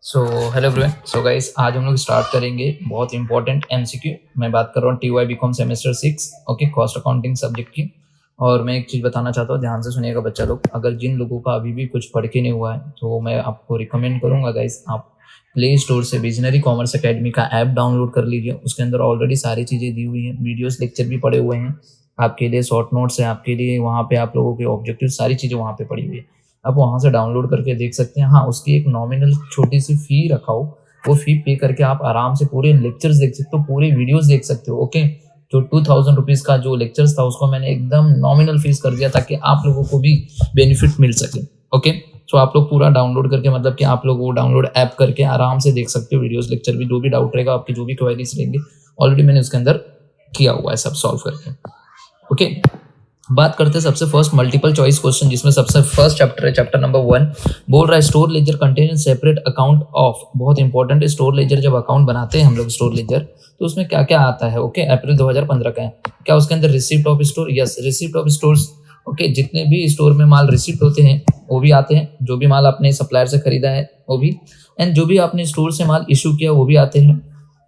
So hello everyone. So guys, आज हम लोग स्टार्ट करेंगे बहुत इंपॉर्टेंट एमसीक्यू। मैं बात कर रहा हूँ TY BCom semester 6 okay, cost accounting subject की। और मैं एक चीज़ बताना चाहता हूँ, ध्यान से सुनिएगा बच्चा लोग। अगर जिन लोगों का अभी भी कुछ पढ़ के नहीं हुआ है तो मैं आपको रिकमेंड करूँगा गाइस, आप प्ले स्टोर से विजनरी कॉमर्स एकेडमी का ऐप डाउनलोड कर लीजिए। उसके अंदर ऑलरेडी सारी चीज़ें दी हुई हैं, वीडियोस लेक्चर भी पड़े हुए हैं आपके लिए, शॉर्ट नोट्स है आपके लिए, वहाँ पे आप लोगों के ऑब्जेक्टिव सारी चीज़ें वहाँ पे पड़ी हुई है। आप वहाँ से डाउनलोड करके देख सकते हैं। हाँ, उसकी एक नॉमिनल छोटी सी फी रखा हो, वो फी पे करके आप आराम से पूरे लेक्चर्स देख सकते हो, पूरे वीडियोस देख सकते हो। ओके, जो 2000 रुपीज़ का जो लेक्चर्स था उसको मैंने एकदम नॉमिनल फीस कर दिया ताकि आप लोगों को भी बेनिफिट मिल सके। ओके, तो आप लोग पूरा डाउनलोड करके, मतलब कि आप लोग वो डाउनलोड ऐप करके आराम से देख सकते हो वीडियोस लेक्चर भी। जो भी डाउट रहेगा, आपकी जो भी क्वेरीज रहेंगे, ऑलरेडी मैंने उसके अंदर किया हुआ है सब सॉल्व करके। ओके, बात करते हैं सबसे फर्स्ट मल्टीपल चॉइस क्वेश्चन, जिसमें सबसे फर्स्ट चैप्टर है, चैप्टर नंबर 1। बोल रहा है store laser contain separate account of. बहुत इंपॉर्टेंट है, स्टोर लेजर जब अकाउंट बनाते हैं हम लोग स्टोर लेजर, तो उसमें क्या क्या आता है। ओके, अप्रैल 2015 का है। क्या उसके अंदर receipt of store? Yes, receipt of stores. Okay, जितने भी स्टोर में माल रिसिप्ट होते हैं वो भी आते हैं, जो भी माल आपने सप्लायर से खरीदा है वो भी, एंड जो भी आपने स्टोर से माल इशू किया वो भी आते हैं।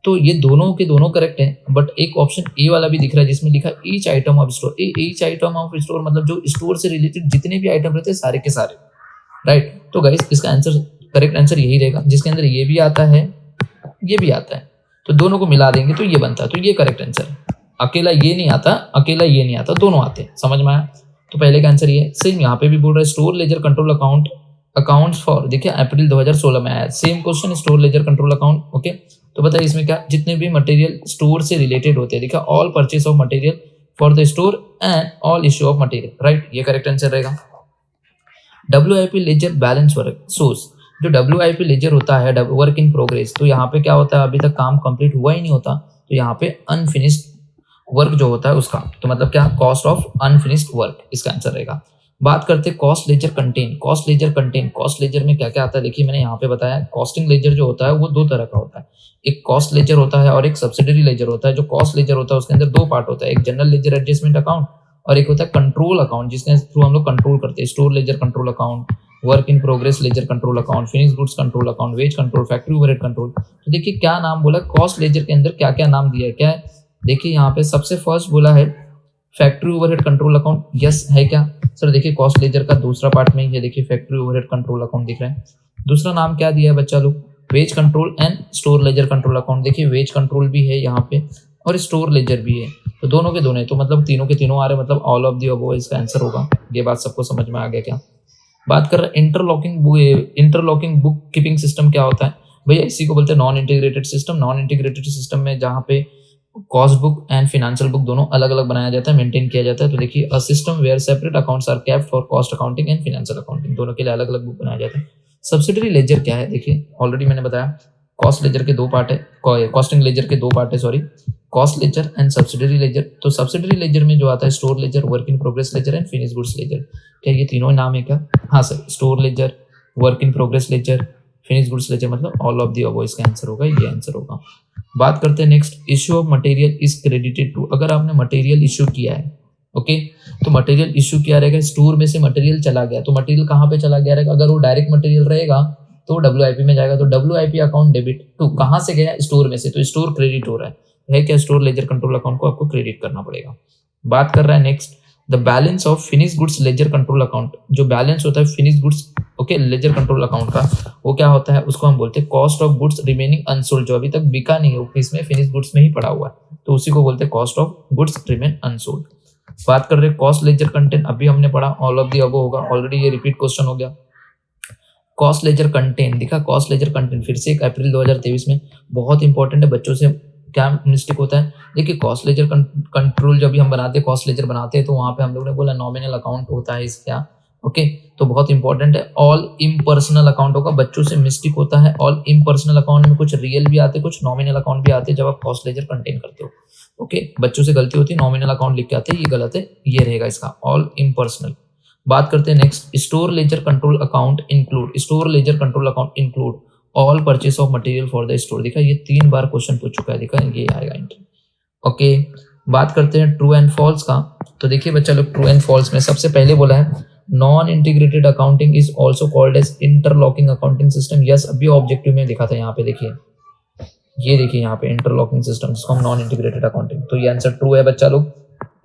तो ये दोनों के दोनों करेक्ट हैं, बट एक ऑप्शन ए वाला भी दिख रहा है जिसमें लिखा है each item of store. Each item of store मतलब जो स्टोर से रिलेटेड जितने भी आइटम रहते हैं सारे के सारे, राइट। तो गाइस, इसका आंसर, करेक्ट आंसर यही रहेगा, जिसके अंदर ये भी आता है ये भी आता है, तो दोनों को मिला देंगे तो ये बनता है। तो ये करेक्ट आंसर है। अकेला ये नहीं आता, अकेला ये नहीं आता, दोनों आते हैं। समझ में आया? तो पहले का आंसर ये। सेम यहाँ पे भी बोल रहा है store ledger control account accounts for, देखिए अप्रैल 2016 में आया same question, store ledger control account. Okay, तो बताइए इसमें क्या, जितने भी मटेरियल स्टोर से रिलेटेड होते हैं, देखिए all purchase of material for the store and all issue of material, right. ये करेक्ट आंसर रहेगा। WIP ledger balance work source. जो WIP लेजर होता है, वर्क इन प्रोग्रेस, तो यहाँ पे क्या होता है, अभी तक काम कंप्लीट हुआ ही नहीं होता, तो यहाँ पे अनफिनिश्ड वर्क जो होता है उसका, तो मतलब क्या, कॉस्ट ऑफ अनफिनिश्ड वर्क, इसका आंसर रहेगा। बात करते हैं cost ledger contain. Cost ledger contain, cost ledger में क्या क्या आता है, देखिए मैंने यहाँ पे बताया। कॉस्टिंग लेजर जो होता है वो दो तरह का होता है, एक कॉस्ट लेजर होता है और एक सब्सिडरी लेजर होता है। जो कॉस्ट लेजर होता है उसके अंदर दो पार्ट होता है, एक जनरल लेजर एडजस्टमेंट अकाउंट और एक होता है कंट्रोल अकाउंट, जिसके थ्रू हम लोग कंट्रोल करते हैं। Store ledger control account, work in progress ledger control account, finish goods control account, wage control, factory overhead control. तो देखिए क्या नाम बोला, कॉस्ट लेजर के अंदर क्या क्या नाम दिया है, क्या है। देखिए यहाँ पे सबसे फर्स्ट बोला है factory overhead control account. Yes है क्या सर? देखिए कॉस्ट लेजर का दूसरा पार्ट में ये देखिए फैक्ट्री ओवरहेड कंट्रोल अकाउंट दिख रहा है। दूसरा नाम क्या दिया है बच्चा लोग, wage control and store ledger control account. देखिए वेज कंट्रोल भी है यहाँ पे और स्टोर लेजर भी है, तो दोनों के दोनों है, तो मतलब तीनों के तीनों आ रहे हैं, मतलब ऑल ऑफ दी अबव इसका आंसर होगा। ये बात सबको समझ में आ गया क्या? बात कर रहे हैं इंटरलॉकिंग बुक कीपिंग सिस्टम क्या होता है भैया, इसी को बोलते हैं non integrated system. Non integrated system में जहाँ पे cost book and financial book दोनों अलग अलग बनाया जाता है, मेंटेन किया जाता है। तो देखिए a system where separate accounts are kept for cost accounting and financial accounting, दोनों के लिए अलग अलग बुक बनाया जाता है। सब्सिडरी लेजर क्या है, देखिए ऑलरेडी मैंने बताया, कॉस्ट लेजर के दो पार्ट है, कॉस्टिंग लेजर के दो पार्ट है, sorry, cost ledger and subsidiary ledger. तो सब्सिडरी लेजर में जो आता है store ledger, work in progress ledger and finish goods ledger. क्या ये तीनों नाम है क्या? हाँ sir, store ledger, work in progress ledger, finish goods ledger, मतलब ऑल ऑफ दी अबव इसका आंसर होगा, ये आंसर होगा। बात करते हैं next, issue of material is credited to. अगर आपने मटेरियल इश्यू किया है, ओके, तो मटेरियल इश्यू किया रहेगा, स्टोर में से मटेरियल चला गया, तो मटेरियल कहाँ पे चला गया रहेगा? अगर वो डायरेक्ट मटेरियल रहेगा तो WIP में जाएगा, तो WIP अकाउंट डेबिट टू, कहाँ से गया? स्टोर में से, तो स्टोर क्रेडिट हो रहा है क्या? स्टोर लेजर कंट्रोल अकाउंट को आपको क्रेडिट करना पड़ेगा। बात कर रहा है next, the balance of finish goods laser control account. जो बैलेंस होता है finish goods, okay, laser control account का, वो क्या होता है? उसको हम बोलते हैं cost of goods remaining unsold, जो अभी तक बिका नहीं है, इसमें फिनिश गुड्स में ही पड़ा हुआ है, तो उसी को बोलते हैं cost of goods remain unsold. बात कर रहे हैं कॉस्ट लेजर कंटेंट, अभी हमने पढ़ा, ऑल ऑफ दी अबव होगा, ऑलरेडी ये रिपीट क्वेश्चन हो गया। कॉस्ट लेजर कंटेंट दिखा, कॉस्ट लेजर कंटेंट फिर से एक अप्रैल 2023 में, बहुत इंपॉर्टेंट है। बच्चों से क्या मिस्टेक होता है, देखिए कॉस्ट लेजर कंट्रोल जब भी हम बनाते हैं, कॉस्ट लेजर बनाते हैं, तो वहां पे हम लोग ने बोला नॉमिनल अकाउंट होता है इसका, ओके, तो बहुत इंपॉर्टेंट है। ऑल इम्पर्सनल अकाउंट होगा, बच्चों से मिस्टेक होता है। ऑल इम्पर्सनल अकाउंट में कुछ रियल भी आते हैं, कुछ नॉमिनल अकाउंट भी आते हैं जब आप कॉस्ट लेजर कंटेन करते हो, ओके, बच्चों से गलती होती है, नॉमिनल अकाउंट लिख के आते हैं, ये गलत है, ये रहेगा इसका ऑल इम्पर्सनल। बात करते हैं next, store ledger control account include, store ledger control account include all purchase of material for the store. देखा, ये 3 बार क्वेश्चन पूछ चुका है, देखा, ये आएगा एंट्री, ओके। बात करते हैं ट्रू एंड फॉल्स का, तो देखिए बच्चा लोग, ट्रू एंड फॉल्स में सबसे पहले बोला है non integrated accounting is also called as interlocking accounting system. Yes, अभी ऑब्जेक्टिव में लिखा था, यहाँ पे देखिए, ये देखिए यहाँ पे इंटरलॉकिंग सिस्टम, जिसको हम नॉन इंटीग्रेटेड अकाउंटिंग। तो ये आंसर ट्रू है बच्चा लोग,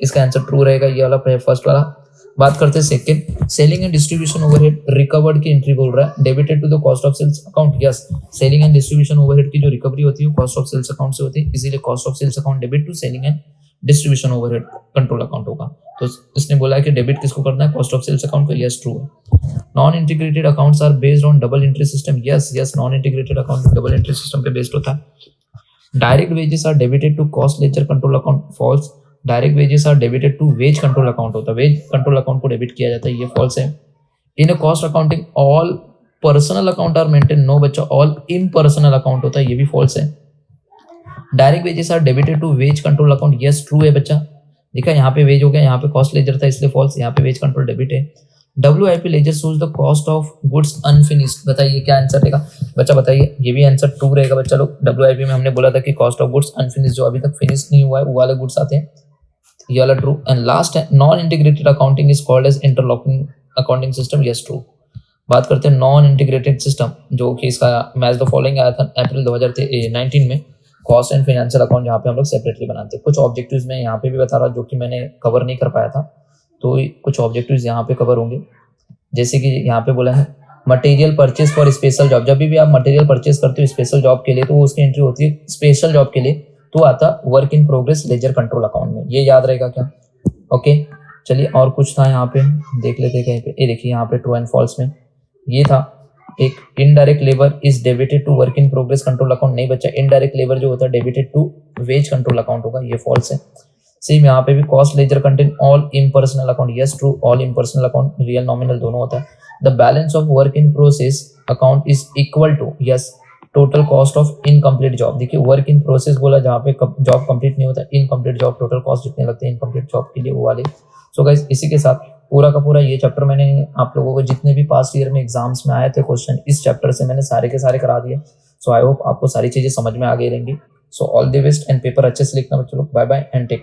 इसका आंसर ट्रू रहेगा ये वाला, फर्स्ट वाला। बात करते हैं second, selling and distribution overhead recovered की एंट्री बोल रहा है, debited to the cost of sales account. Yes, selling and distribution overhead की जो रिकवरी होती है कॉस्ट ऑफ सेल्स अकाउंट से होती है, इसीलिए cost of sales account debit to selling and distribution overhead control account होगा। तो इसने बोला है कि डेबिट किसको करना है, कॉस्ट ऑफ सेल्स अकाउंट को। यस, ट्रू है। Non integrated accounts are based on double entry system. Yes, non integrated account double entry system पे बेस्ड होता है। Direct wages are debited to cost ledger control account. False. Direct wages are debited to wage control account होता है, wage control account को debit किया जाता है, ये फॉल्स है। In a cost accounting all personal account are maintain. No बच्चा, all impersonal account होता है, ये भी फॉल्स है। Direct wages are debited to wage control account. Yes, true है बच्चा। देखा, यहाँ पे वेज हो गया, यहाँ पे कॉस्ट लेजर था इसलिए फॉल्स, यहाँ पे वेज कंट्रोल डेबिट है। WIP ledger shows the cost of goods unfinished. बताइए क्या आंसर रहेगा बच्चा, बताइए। ये भी आंसर ट्रू रहेगा बच्चा लोग। WIP में हमने बोला था कि कॉस्ट ऑफ गुड्स अनफिनिश्ड, जो अभी तक फिनिश नहीं हुआ है वो वाले गुड्स आते हैं, ये वाला ट्रू। एंड लास्ट है, non integrated accounting is called as interlocking accounting system. Yes, true. बात करते हैं नॉन इंटीग्रेटेड सिस्टम, जो कि इसका मैच द फॉलोइंग आया था अप्रैल 2019 में, कॉस्ट एंड फाइनेंशियल अकाउंट, जहाँ पे हम लोग सेपरेटली बनाते हैं। कुछ ऑब्जेक्टिव्स में यहाँ पे भी बता रहा, जो कि मैंने कवर नहीं कर पाया था, तो कुछ ऑब्जेक्टिव्स यहाँ पे कवर होंगे। जैसे कि यहाँ पे बोला है material purchase for special job. जब भी आप मटेरियल परचेज करते हो स्पेशल जॉब के लिए, तो उसकी एंट्री होती है स्पेशल जॉब के लिए, तो आता work in progress ledger control account में। ये याद रहेगा क्या? ओके, चलिए और कुछ था यहाँ पे, देख लेते कहीं पे। ये देखिए यहाँ पे ट्रू एंड फॉल्स में ये था एक, indirect labour is debited to work in progress control account. नहीं बच्चा, इनडायरेक्ट लेबर जो होता है debited to wage control account होगा, ये फॉल्स है। सेम यहाँ पे भी cost ledger contain all impersonal account. Yes, true, all impersonal account real nominal दोनों होता है। The balance of work in process account is equal to, yes, total cost of incomplete job. देखिए work in process बोला जहाँ पे job complete नहीं होता, incomplete job, total cost जितने लगते हैं इनकम्प्लीट जॉब के लिए वो वाले। सो गाइस, इसी के साथ पूरा का पूरा ये चैप्टर मैंने आप लोगों को जितने भी पास्ट ईयर में एग्जाम्स में आए थे क्वेश्चन, इस चैप्टर से मैंने सारे के सारे करा दिए। सो आई होप आपको सारी चीजें समझ में आ गई रहेंगी। So all the best and paper अच्छे से लिखना बच्चों लोग। Bye bye and take